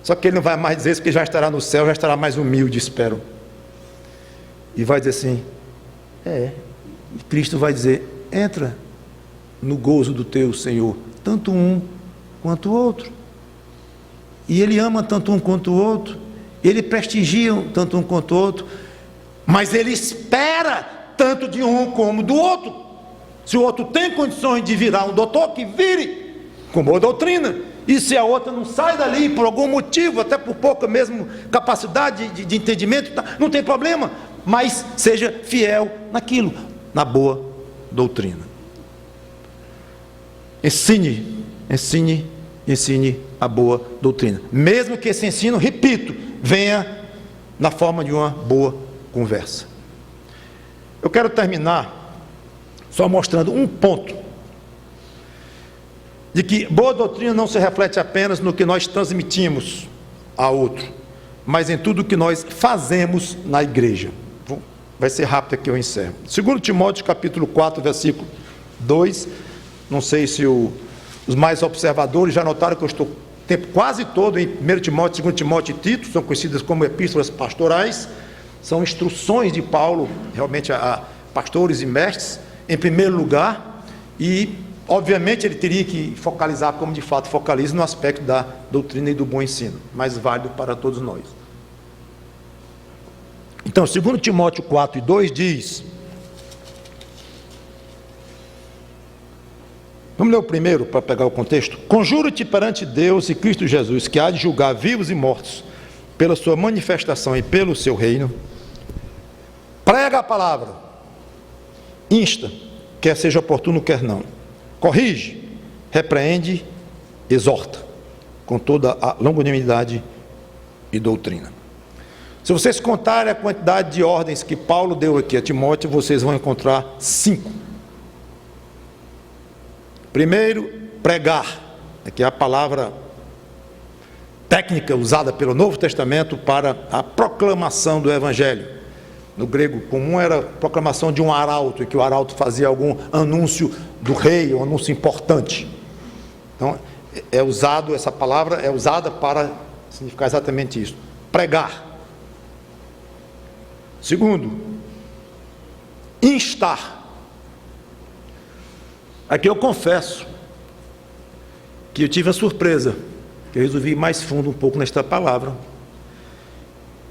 só que ele não vai mais dizer isso, porque já estará no céu, já estará mais humilde, espero. E vai dizer assim: e Cristo vai dizer: entra no gozo do teu Senhor, tanto um quanto o outro. E ele ama tanto um quanto o outro, ele prestigia tanto um quanto o outro, mas ele espera tanto de um como do outro. Se o outro tem condições de virar um doutor, que vire com boa doutrina. E se a outra não sai dali por algum motivo, até por pouca mesmo capacidade de entendimento, não tem problema, mas seja fiel naquilo, na boa doutrina. Ensine a boa doutrina. Mesmo que esse ensino, repito, venha na forma de uma boa conversa. Eu quero terminar só mostrando um ponto de que boa doutrina não se reflete apenas no que nós transmitimos a outro, mas em tudo o que nós fazemos na igreja. Vai ser rápido aqui, eu encerro. 2 Timóteo capítulo 4, versículo 2. Não sei se os mais observadores já notaram que eu estou o tempo quase todo em 1 Timóteo, 2 Timóteo e Tito, são conhecidas como epístolas pastorais, são instruções de Paulo, realmente a pastores e mestres, em primeiro lugar, e obviamente ele teria que focalizar, como de fato focaliza, no aspecto da doutrina e do bom ensino, mais válido para todos nós. Então, 2 Timóteo 4 e 2 diz... Vamos ler o primeiro para pegar o contexto. Conjuro-te perante Deus e Cristo Jesus, que há de julgar vivos e mortos, pela sua manifestação e pelo seu reino. Prega a palavra, insta, quer seja oportuno, quer não. Corrige, repreende, exorta, com toda a longanimidade e doutrina. Se vocês contarem a quantidade de ordens que Paulo deu aqui a Timóteo, vocês vão encontrar 5. Primeiro, pregar, que é a palavra técnica usada pelo Novo Testamento para a proclamação do Evangelho. No grego comum era a proclamação de um arauto, em que o arauto fazia algum anúncio do rei, um anúncio importante. Então, essa palavra é usada para significar exatamente isso, pregar. Segundo, instar. Aqui eu confesso que eu tive a surpresa, que eu resolvi ir mais fundo um pouco nesta palavra,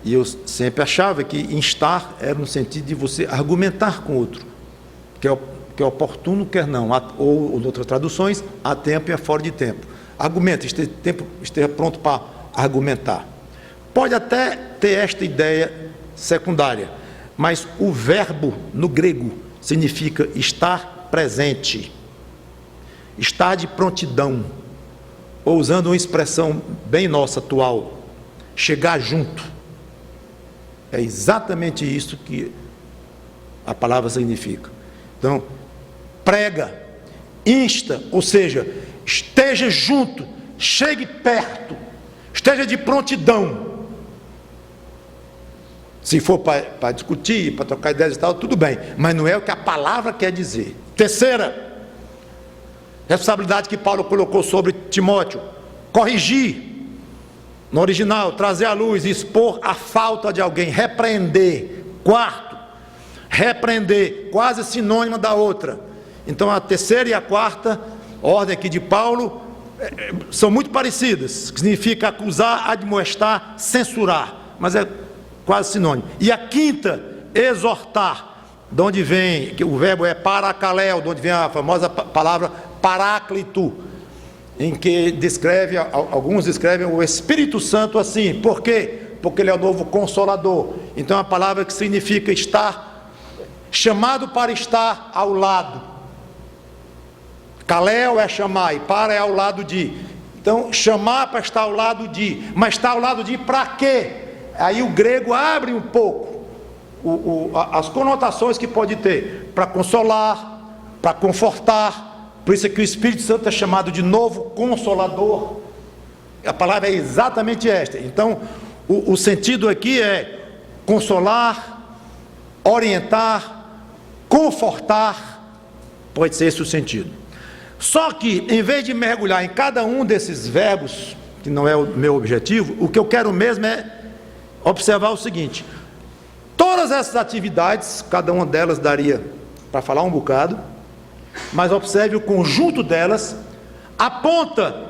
e eu sempre achava que instar era no sentido de você argumentar com o outro, que é oportuno, quer não, ou em outras traduções, há tempo e é fora de tempo. Argumenta, esteja pronto para argumentar. Pode até ter esta ideia secundária, mas o verbo no grego significa estar presente, estar de prontidão, ou usando uma expressão bem nossa atual, chegar junto. É exatamente isso que a palavra significa. Então, prega, insta, ou seja, esteja junto, chegue perto, esteja de prontidão. Se for para discutir, para trocar ideias e tal, tudo bem, mas não é o que a palavra quer dizer. Terceira responsabilidade que Paulo colocou sobre Timóteo: corrigir, no original, trazer à luz, expor a falta de alguém, repreender. Quarto, repreender, quase sinônima da outra. Então a terceira e a quarta ordem aqui de Paulo são muito parecidas, que significa acusar, admoestar, censurar, mas é quase sinônimo. E a quinta, exortar, de onde vem, que o verbo é parakaleo, de onde vem a famosa palavra paráclito, em que alguns descrevem o Espírito Santo assim. Por quê? Porque ele é o novo Consolador. Então é uma palavra que significa estar, chamado para estar ao lado. Kaleo é chamar, e para é ao lado de. Então, chamar para estar ao lado de. Mas estar ao lado de para quê? Aí o grego abre um pouco. as conotações que pode ter para consolar, para confortar. Por isso é que o Espírito Santo é chamado de novo Consolador. A palavra é exatamente esta. Então, o sentido aqui é consolar, orientar, confortar. Pode ser esse o sentido. Só que, em vez de mergulhar em cada um desses verbos, que não é o meu objetivo, o que eu quero mesmo é observar o seguinte: todas essas atividades, cada uma delas daria para falar um bocado, mas observe o conjunto delas, aponta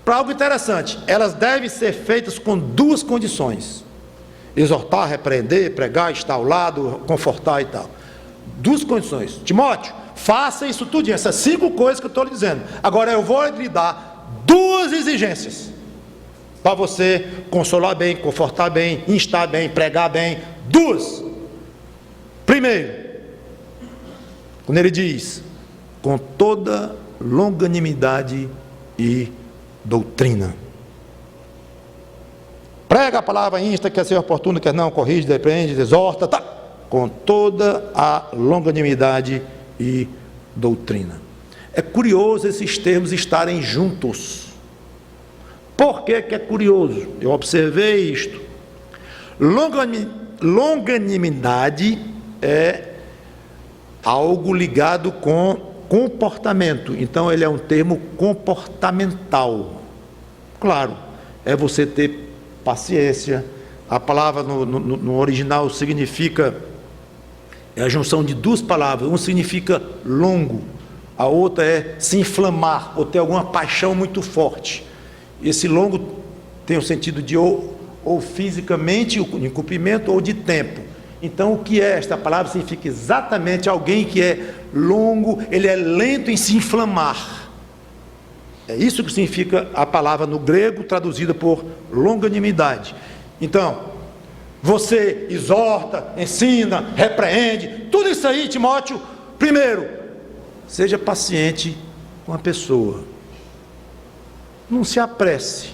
para algo interessante. Elas devem ser feitas com duas condições: exortar, repreender, pregar, estar ao lado, confortar e tal. Duas condições. Timóteo, faça isso tudo, essas 5 coisas que eu estou lhe dizendo. Agora eu vou lhe dar 2 exigências para você consolar bem, confortar bem, instar bem, pregar bem. 2. Primeiro, quando ele diz com toda longanimidade e doutrina. Prega a palavra, insta, quer ser oportuno, quer não, corrige, repreende, exorta, tá, com toda a longanimidade e doutrina. É curioso esses termos estarem juntos. Por que é curioso? Eu observei isto. Longanimidade é algo ligado com comportamento. Então ele é um termo comportamental. Claro, é você ter paciência. A palavra no original significa, é a junção de 2 palavras. Um significa longo, a outra é se inflamar ou ter alguma paixão muito forte. Esse longo tem o sentido de ou fisicamente, em comprimento, ou de tempo. Então o que é esta palavra? Significa exatamente alguém que é longo, ele é lento em se inflamar. É isso que significa a palavra no grego, traduzida por longanimidade. Então, você exorta, ensina, repreende, tudo isso aí, Timóteo. Primeiro, seja paciente com a pessoa. Não se apresse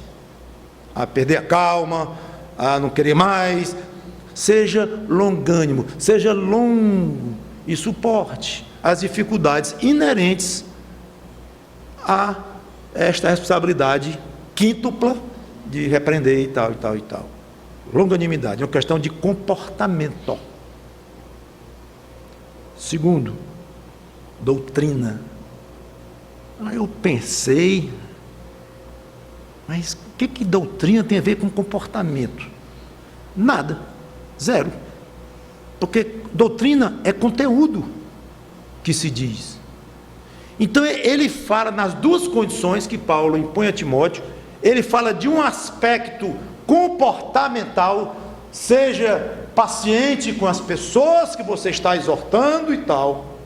a perder a calma, a não querer mais. Seja longânimo, seja longo e suporte as dificuldades inerentes a esta responsabilidade quíntupla de repreender e tal, e tal, e tal. Longanimidade é uma questão de comportamento. Segundo, doutrina. Eu pensei, mas o que doutrina tem a ver com comportamento? Nada, zero. Porque doutrina é conteúdo que se diz. Então ele fala nas 2 condições que Paulo impõe a Timóteo. Ele fala de um aspecto comportamental, seja paciente com as pessoas que você está exortando e tal.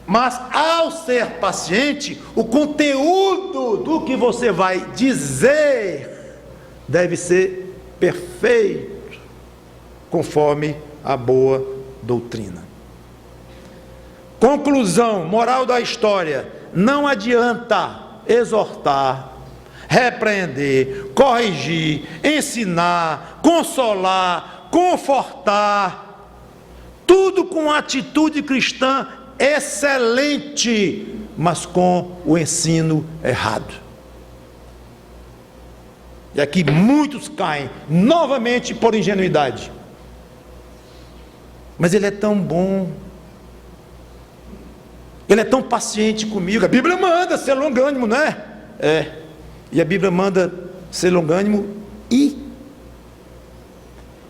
Mas ao ser paciente, o conteúdo do que você vai dizer deve ser perfeito, conforme a boa doutrina. Conclusão, moral da história: não adianta exortar, repreender, corrigir, ensinar, consolar, confortar, tudo com atitude cristã excelente, mas com o ensino errado. E aqui muitos caem novamente por ingenuidade. Mas ele é tão bom, ele é tão paciente comigo. A Bíblia manda ser longânimo, não é? É. E a Bíblia manda ser longânimo e...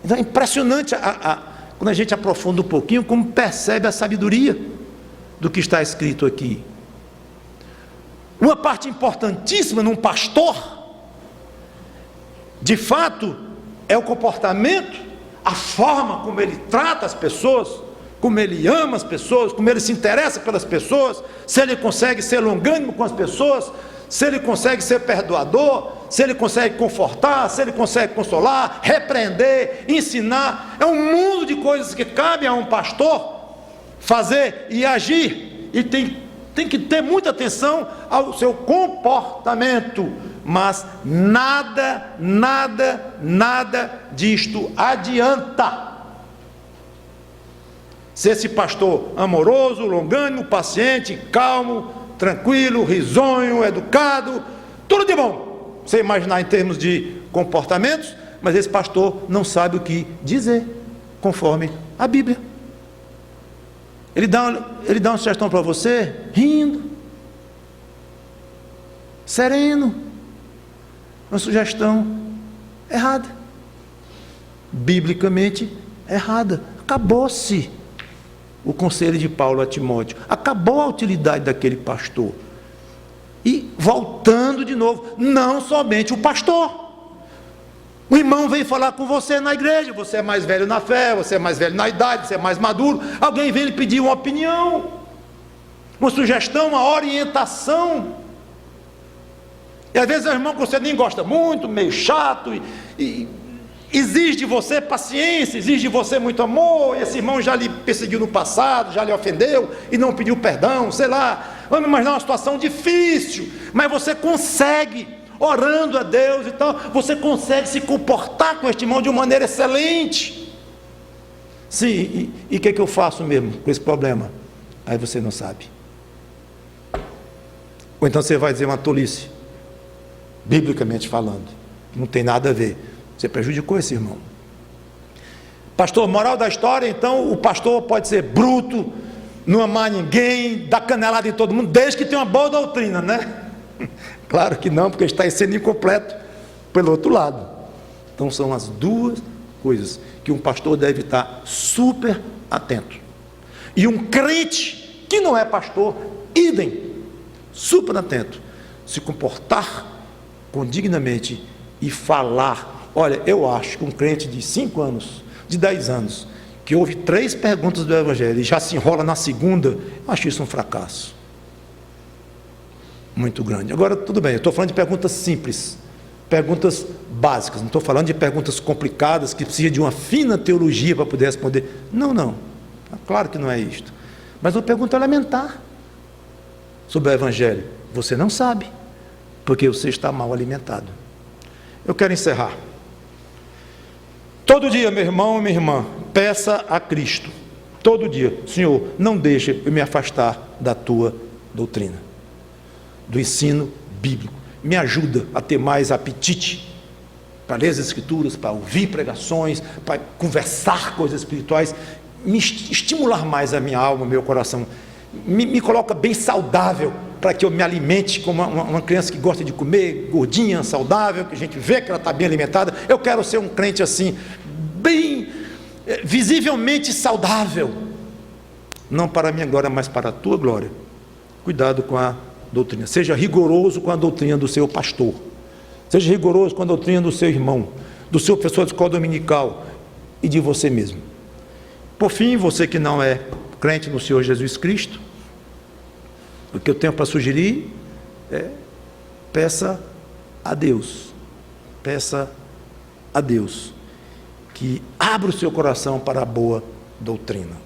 Então é impressionante quando a gente aprofunda um pouquinho, como percebe a sabedoria do que está escrito aqui. Uma parte importantíssima num pastor, de fato, é o comportamento, a forma como ele trata as pessoas, como ele ama as pessoas, como ele se interessa pelas pessoas, se ele consegue ser longânimo com as pessoas, se ele consegue ser perdoador, se ele consegue confortar, se ele consegue consolar, repreender, ensinar. É um mundo de coisas que cabe a um pastor fazer e agir, e tem que ter muita atenção ao seu comportamento. Mas nada disto adianta Ser esse pastor amoroso, longânimo, paciente, calmo, tranquilo, risonho, educado, tudo de bom. Você imaginar em termos de comportamentos, mas esse pastor não sabe o que dizer, conforme a Bíblia. Ele dá uma sugestão para você, rindo, sereno, uma sugestão errada, biblicamente errada. Acabou-se o conselho de Paulo a Timóteo, acabou a utilidade daquele pastor. E voltando de novo, não somente o pastor. O irmão veio falar com você na igreja, você é mais velho na fé, você é mais velho na idade, você é mais maduro, alguém veio lhe pedir uma opinião, uma sugestão, uma orientação, e às vezes é um irmão que você nem gosta muito, meio chato, e exige de você paciência, exige de você muito amor, e esse irmão já lhe perseguiu no passado, já lhe ofendeu, e não pediu perdão, sei lá, vamos imaginar uma situação difícil, mas você consegue, orando a Deus e tal, você consegue se comportar com este irmão de uma maneira excelente. Sim, e o que eu faço mesmo com esse problema? Aí você não sabe. Ou então você vai dizer uma tolice, biblicamente falando, não tem nada a ver. Você prejudicou esse irmão. Pastor, moral da história, então o pastor pode ser bruto, não amar ninguém, dar canelada em todo mundo, desde que tenha uma boa doutrina, né? Claro que não, porque está sendo incompleto pelo outro lado. Então são as duas coisas que um pastor deve estar super atento. E um crente que não é pastor, idem, super atento, se comportar condignamente e falar. Olha, eu acho que um crente de 5 anos, de 10 anos, que ouve 3 perguntas do Evangelho e já se enrola na segunda, eu acho isso um fracasso muito grande. Agora, tudo bem, eu estou falando de perguntas simples, perguntas básicas, não estou falando de perguntas complicadas, que precisa de uma fina teologia para poder responder. Não, claro que não é isto. Mas uma pergunta elementar sobre o Evangelho, você não sabe, porque você está mal alimentado. Eu quero encerrar. Todo dia, meu irmão e minha irmã, peça a Cristo, todo dia: Senhor, não deixe eu me afastar da tua doutrina, do ensino bíblico, me ajuda a ter mais apetite para ler as Escrituras, para ouvir pregações, para conversar coisas espirituais, me estimular mais a minha alma, o meu coração, me coloca bem saudável, para que eu me alimente como uma criança que gosta de comer, gordinha, saudável, que a gente vê que ela está bem alimentada. Eu quero ser um crente assim, bem, visivelmente saudável, não para a minha glória, mas para a tua glória. Cuidado com a doutrina, seja rigoroso com a doutrina do seu pastor, seja rigoroso com a doutrina do seu irmão, do seu professor de escola dominical e de você mesmo. Por fim, você que não é crente no Senhor Jesus Cristo, o que eu tenho para sugerir é: peça a Deus que abra o seu coração para a boa doutrina,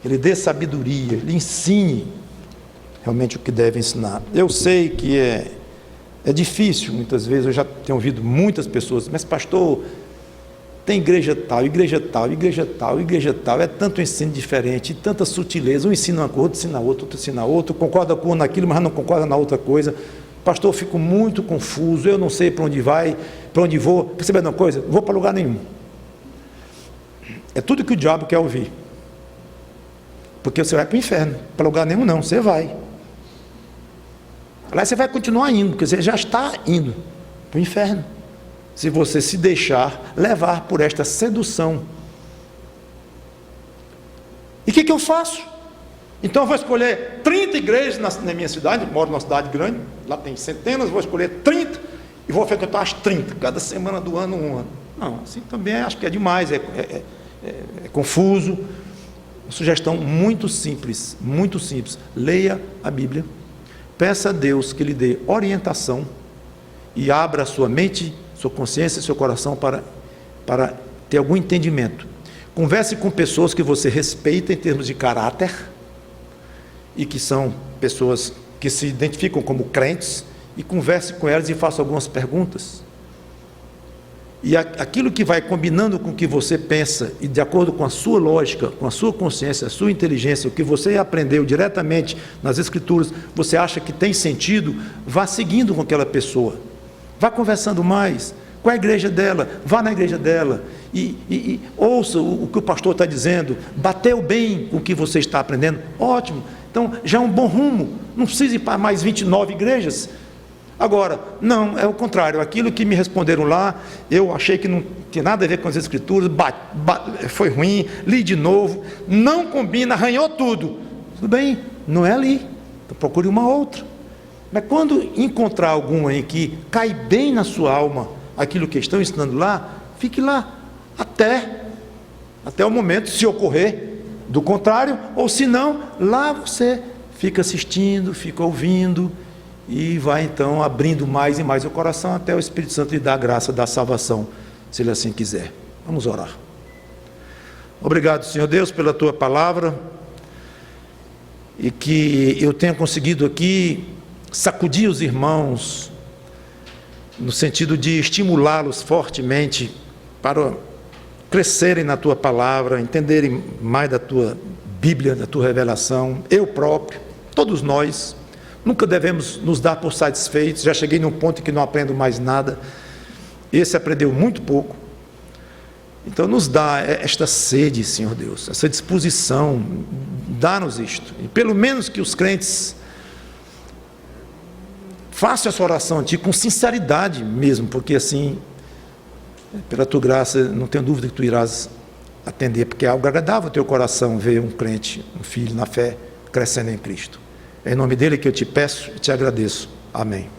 Ele dê sabedoria, lhe ensine realmente o que deve ensinar. Eu sei que é difícil, muitas vezes, eu já tenho ouvido muitas pessoas: mas pastor, tem igreja tal, igreja tal, igreja tal, igreja tal, é tanto ensino diferente, tanta sutileza, um ensina uma coisa, outro ensina outra, outro ensina outra, concorda com um naquilo, mas não concorda na outra coisa. Pastor, eu fico muito confuso, eu não sei para onde vai, para onde vou. Percebendo uma coisa? Não vou para lugar nenhum. É tudo que o diabo quer ouvir, porque você vai para o inferno. Para lugar nenhum não, você vai. Lá você vai continuar indo, porque você já está indo para o inferno, se você se deixar levar por esta sedução. E o que eu faço? Então eu vou escolher 30 igrejas na minha cidade, eu moro numa cidade grande, lá tem centenas, vou escolher 30 e vou frequentar as 30, cada semana do ano, um ano. Não, assim também acho que é demais, é confuso. Uma sugestão muito simples, leia a Bíblia, peça a Deus que lhe dê orientação e abra a sua mente, sua consciência, seu coração para ter algum entendimento. Converse com pessoas que você respeita em termos de caráter e que são pessoas que se identificam como crentes, e converse com elas e faça algumas perguntas. E aquilo que vai combinando com o que você pensa, e de acordo com a sua lógica, com a sua consciência, a sua inteligência, o que você aprendeu diretamente nas Escrituras, você acha que tem sentido, vá seguindo com aquela pessoa. Vá conversando mais com a igreja dela, vá na igreja dela, e ouça o que o pastor está dizendo. Bateu bem com o que você está aprendendo, ótimo, então já é um bom rumo, não precisa ir para mais 29 igrejas. Agora, não, é o contrário, aquilo que me responderam lá, eu achei que não tinha nada a ver com as Escrituras, foi ruim, li de novo, não combina, arranhou tudo. Tudo bem, não é ali, então procure uma outra. Mas quando encontrar alguma em que cai bem na sua alma aquilo que estão ensinando lá, fique lá, até o momento, se ocorrer do contrário, ou se não, lá você fica assistindo, fica ouvindo, e vai então abrindo mais e mais o coração até o Espírito Santo lhe dar a graça da salvação, se ele assim quiser. Vamos orar. Obrigado, Senhor Deus, pela tua palavra, e que eu tenha conseguido aqui sacudir os irmãos, no sentido de estimulá-los fortemente para crescerem na tua palavra, entenderem mais da tua Bíblia, da tua revelação. Eu próprio, todos nós, nunca devemos nos dar por satisfeitos. Já cheguei num ponto em que não aprendo mais nada. Esse aprendeu muito pouco. Então nos dá esta sede, Senhor Deus, essa disposição, dá-nos isto. E pelo menos que os crentes façam essa oração a Ti com sinceridade mesmo, porque assim, pela Tua graça, não tenho dúvida que Tu irás atender, porque é algo agradável ao Teu coração ver um crente, um filho na fé, crescendo em Cristo. É em nome dele que eu te peço e te agradeço. Amém.